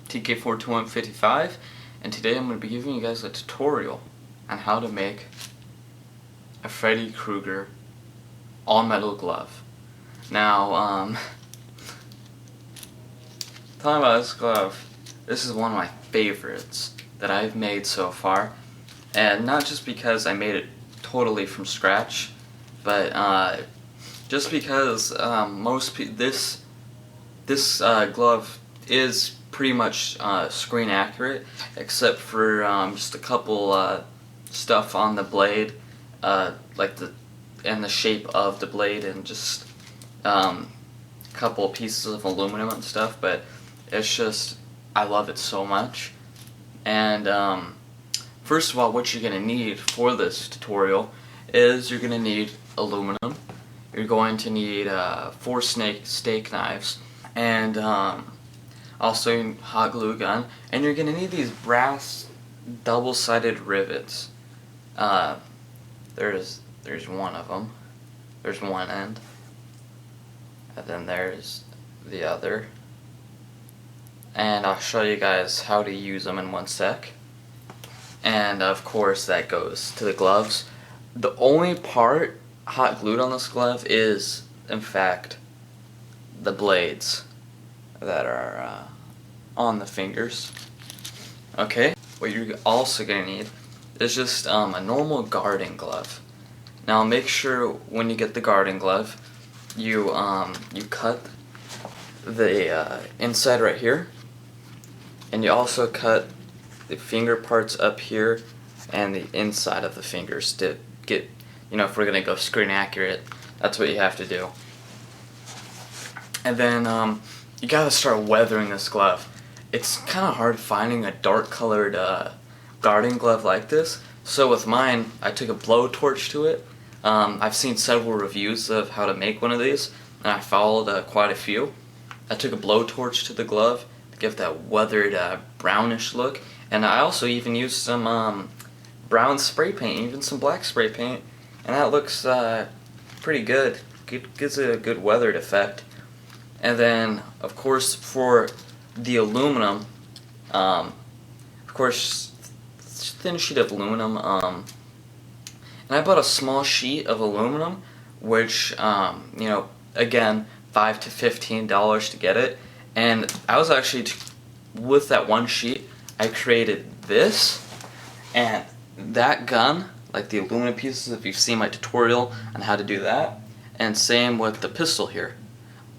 TK42155, and today I'm going to be giving you guys a tutorial on how to make a Freddy Krueger all-metal glove. Now, talking about this glove, this is one of my favorites that I've made so far, and not just because I made it totally from scratch, but just because this glove is pretty much screen accurate, except for just a couple stuff on the blade, like the shape of the blade, and just a couple pieces of aluminum and stuff. But it's just, I love it so much. And first of all, what you're gonna need for this tutorial is you're gonna need aluminum. You're going to need 4 steak knives, and also hot glue gun, and you're gonna need these brass double-sided rivets. There's one of them. There's one end, and then there's the other. And I'll show you guys how to use them in one sec. And of course that goes to the gloves. The only part hot glued on this glove is, in fact, the blades that are on the fingers. Okay, what you're also going to need is just a normal garden glove. Now make sure when you get the garden glove, you cut the inside right here, and you also cut the finger parts up here and the inside of the fingers to get, if we're gonna go screen accurate, that's what you have to do. And then you gotta start weathering this glove. It's kind of hard finding a dark colored garden glove like this, so with mine I took a blowtorch to it. I've seen several reviews of how to make one of these, and I followed quite a few. I took a blowtorch to the glove to give that weathered brownish look, and I also even used some brown spray paint, even some black spray paint, and that looks pretty good. Gives it a good weathered effect. And then, of course, for the aluminum, of course, thin sheet of aluminum, and I bought a small sheet of aluminum, which, again, $5 to $15 to get it, and I was actually, with that one sheet, I created this, and that gun, like the aluminum pieces, if you've seen my tutorial on how to do that, and same with the pistol here,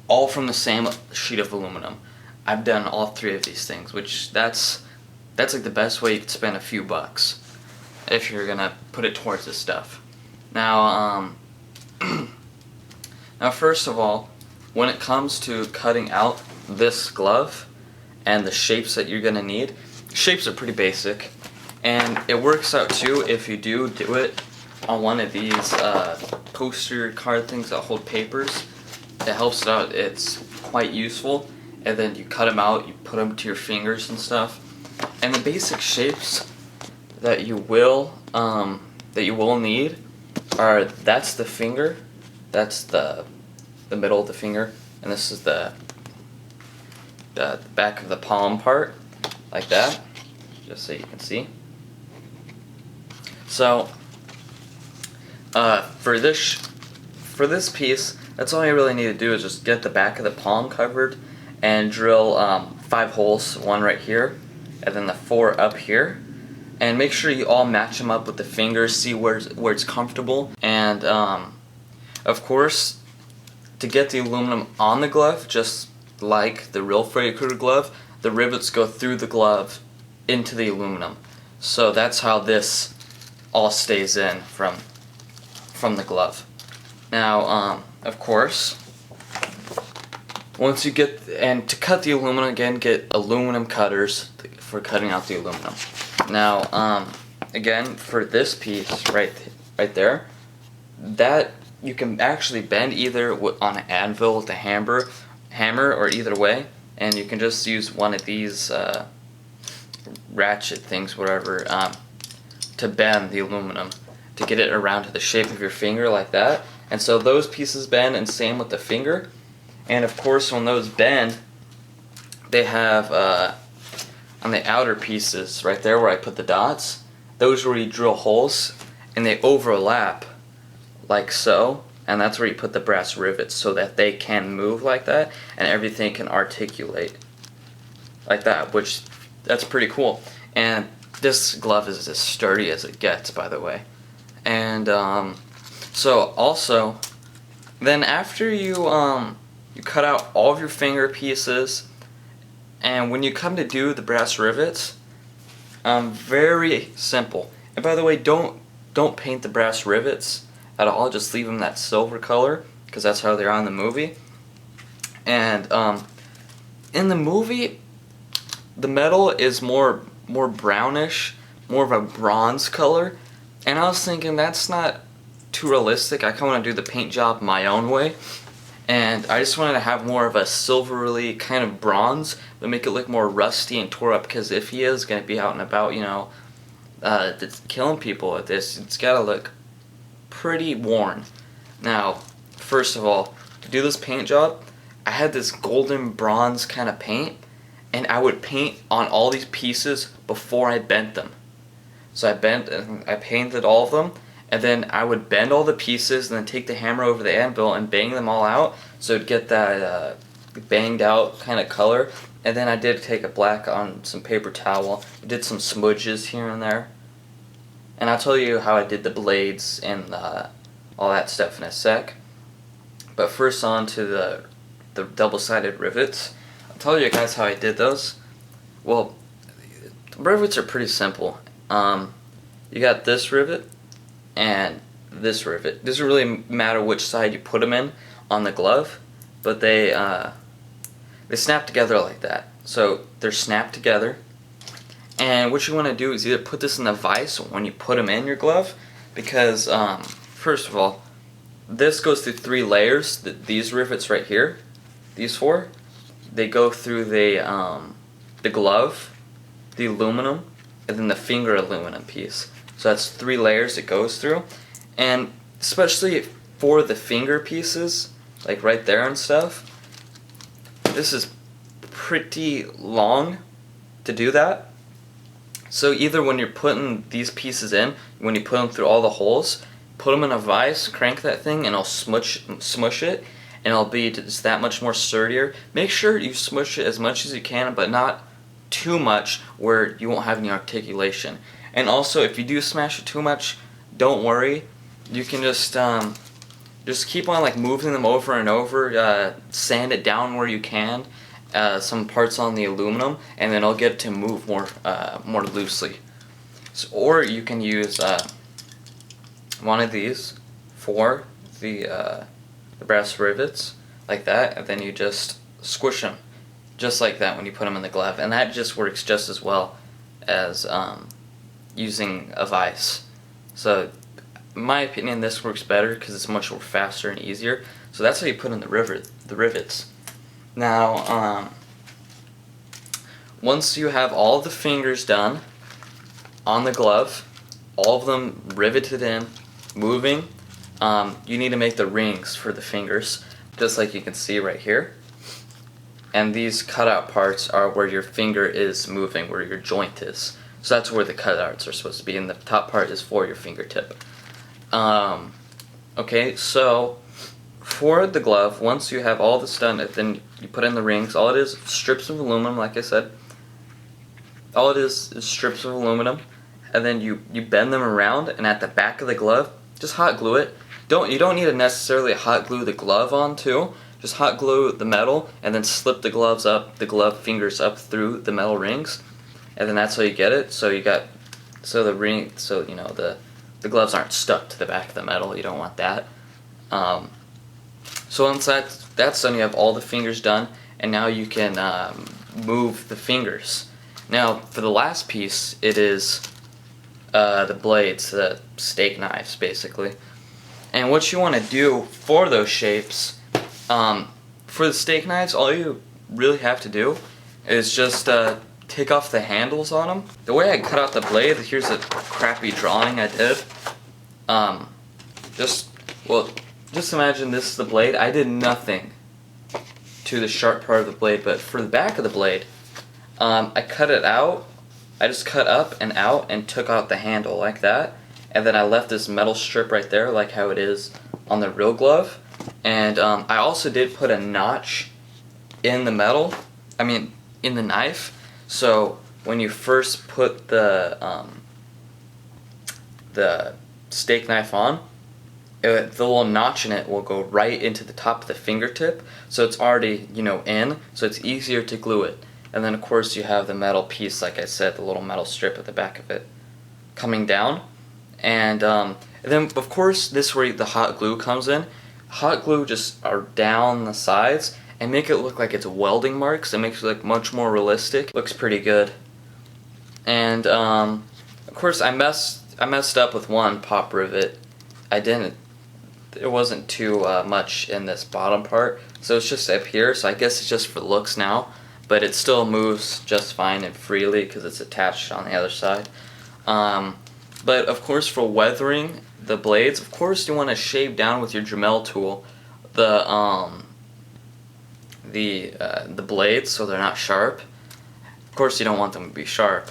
all from the same sheet of aluminum. I've done all 3 of these things, which that's like the best way you could spend a few bucks if you're gonna put it towards this stuff. Now, now first of all, when it comes to cutting out this glove and the shapes that you're gonna need, shapes are pretty basic, and it works out too if you do it on one of these poster card things that hold papers. It helps it out. It's quite useful. And then you cut them out, you put them to your fingers and stuff. And the basic shapes that you will need are, that's the finger, that's the middle of the finger, and this is the back of the palm part, like that, just so you can see. So for this piece, that's all you really need to do is just get the back of the palm covered and drill 5 holes, 1 right here, and then the 4 up here, and make sure you all match them up with the fingers, see where it's comfortable. And of course, to get the aluminum on the glove, just like the real Freddy Krueger glove, the rivets go through the glove into the aluminum. So that's how this all stays in from the glove. Now, of course, once you get, and to cut the aluminum, again, get aluminum cutters for cutting out the aluminum. Now, again, for this piece right there, that you can actually bend either on an anvil with a hammer, or either way, and you can just use one of these ratchet things, whatever, to bend the aluminum to get it around to the shape of your finger like that. And so those pieces bend, and same with the finger. And of course, when those bend, they have on the outer pieces right there where I put the dots, those are where you drill holes and they overlap like so, and that's where you put the brass rivets so that they can move like that and everything can articulate like that, which that's pretty cool. And this glove is as sturdy as it gets, by the way. And so also, then after you you cut out all of your finger pieces, and when you come to do the brass rivets, very simple. And by the way, don't paint the brass rivets at all. Just leave them that silver color because that's how they're on the movie. And in the movie, the metal is more brownish, more of a bronze color. And I was thinking that's not too realistic. I kind of want to do the paint job my own way. And I just wanted to have more of a silvery kind of bronze, but make it look more rusty and tore up, because if he is going to be out and about, you know, killing people with this, it's got to look pretty worn. Now, first of all, to do this paint job, I had this golden bronze kind of paint, and I would paint on all these pieces before I bent them. So I painted all of them, and then I would bend all the pieces and then take the hammer over the anvil and bang them all out so it'd get that banged out kind of color. And then I did take a black on some paper towel, did some smudges here and there. And I'll tell you how I did the blades and all that stuff in a sec. But first on to the double-sided rivets. I'll tell you guys how I did those. Well, the rivets are pretty simple. You got this rivet and this rivet. It doesn't really matter which side you put them in on the glove, but they snap together like that. So they're snapped together. And what you want to do is either put this in the vise when you put them in your glove, because first of all, this goes through 3 layers. These rivets right here, these 4, they go through the glove, the aluminum, and then the finger aluminum piece. So that's 3 layers it goes through. And especially for the finger pieces, like right there and stuff, this is pretty long to do that. So either when you're putting these pieces in, when you put them through all the holes, put them in a vise, crank that thing, and it'll smush it, and it'll be just that much more sturdier. Make sure you smush it as much as you can, but not too much where you won't have any articulation. And also, if you do smash it too much, don't worry. You can just keep on like moving them over and over, sand it down where you can, some parts on the aluminum, and then it'll get it to move more loosely. So, or you can use one of these for the brass rivets, like that, and then you just squish them, just like that when you put them in the glove, and that just works just as well as using a vise. So, in my opinion, this works better because it's much more faster and easier. So that's how you put in the rivets. Now, once you have all the fingers done on the glove, all of them riveted in, moving, you need to make the rings for the fingers, just like you can see right here. And these cutout parts are where your finger is moving, where your joint is. So that's where the cutouts are supposed to be, and the top part is for your fingertip. Okay, so for the glove, once you have all this done, then you put in the rings. All it is strips of aluminum, like I said. All it is strips of aluminum, and then you bend them around, and at the back of the glove, just hot glue it. You don't need to necessarily hot glue the glove on too. Just hot glue the metal, and then slip the glove fingers up through the metal rings, and then that's how you get it. So you know the gloves aren't stuck to the back of the metal. You don't want that. So once that's done, you have all the fingers done, and now you can move the fingers. Now for the last piece, it is the blades, the steak knives, basically. And what you want to do for those shapes, for the steak knives, all you really have to do is just take off the handles on them. The way I cut out the blade, here's a crappy drawing I did. Just imagine this is the blade. I did nothing to the sharp part of the blade. But for the back of the blade, I cut it out. I just cut up and out and took out the handle like that. And then I left this metal strip right there like how it is on the real glove. And I also did put a notch in the metal, in the knife. So when you first put the steak knife on, the little notch in it will go right into the top of the fingertip. So it's already, in, so it's easier to glue it. And then of course you have the metal piece, like I said, the little metal strip at the back of it coming down. And then of course this is where the hot glue comes in. Hot glue just are down the sides and make it look like it's welding marks. It makes it look much more realistic. Looks pretty good. And of course I messed up with one pop rivet. There wasn't too much in this bottom part, so it's just up here. So I guess it's just for looks now, but it still moves just fine and freely because it's attached on the other side. But of course for weathering the blades, of course you want to shave down with your Dremel tool the blades so they're not sharp. Of course you don't want them to be sharp.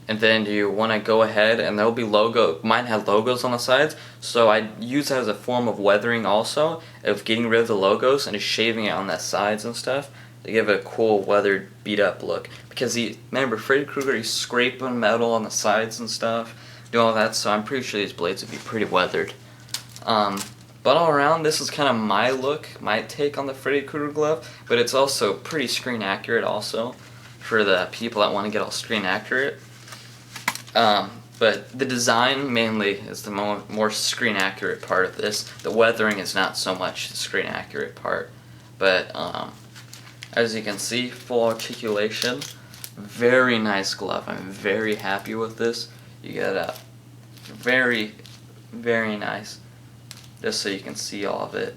And then you want to go ahead, and there'll be mine had logos on the sides, so I use that as a form of weathering also, of getting rid of the logos and just shaving it on the sides and stuff to give it a cool weathered beat up look. Because remember Freddy Krueger, he's scraping metal on the sides and stuff, doing all that, so I'm pretty sure these blades would be pretty weathered. But all around, this is kind of my look, my take on the Freddy Krueger glove, but it's also pretty screen accurate also for the people that want to get all screen accurate. But the design mainly is the more screen accurate part of this. The weathering is not so much the screen accurate part. But as you can see, full articulation. Very nice glove. I'm very happy with this. You get a very, very nice. Just so you can see all of it.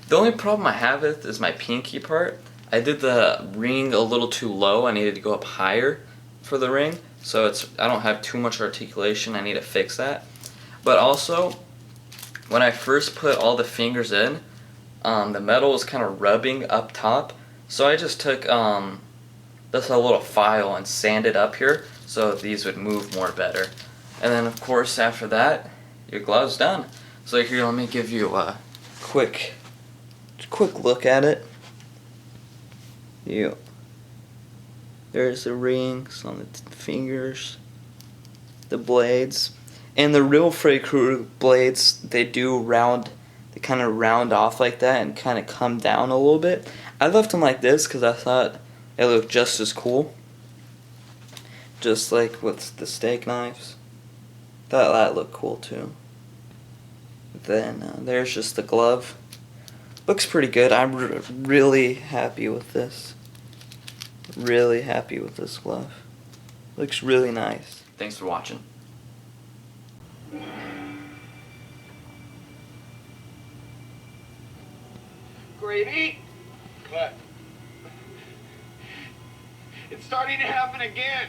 The only problem I have with is my pinky part. I did the ring a little too low. I needed to go up higher for the ring. So I don't have too much articulation. I need to fix that. But also, when I first put all the fingers in, the metal was kind of rubbing up top. So I just took this a little file and sanded up here so these would move more better. And then of course after that, your glove's done. So here, let me give you a quick look at it. There's the rings on the fingers, the blades, and the real Freddy Krueger blades, they kind of round off like that and kind of come down a little bit. I left them like this because I thought it looked just as cool, just like with the steak knives. Thought that looked cool too. Then there's just the glove. Looks pretty good. I'm really happy with this. Really happy with this glove. Looks really nice. Thanks for watching. Grady? What? It's starting to happen again.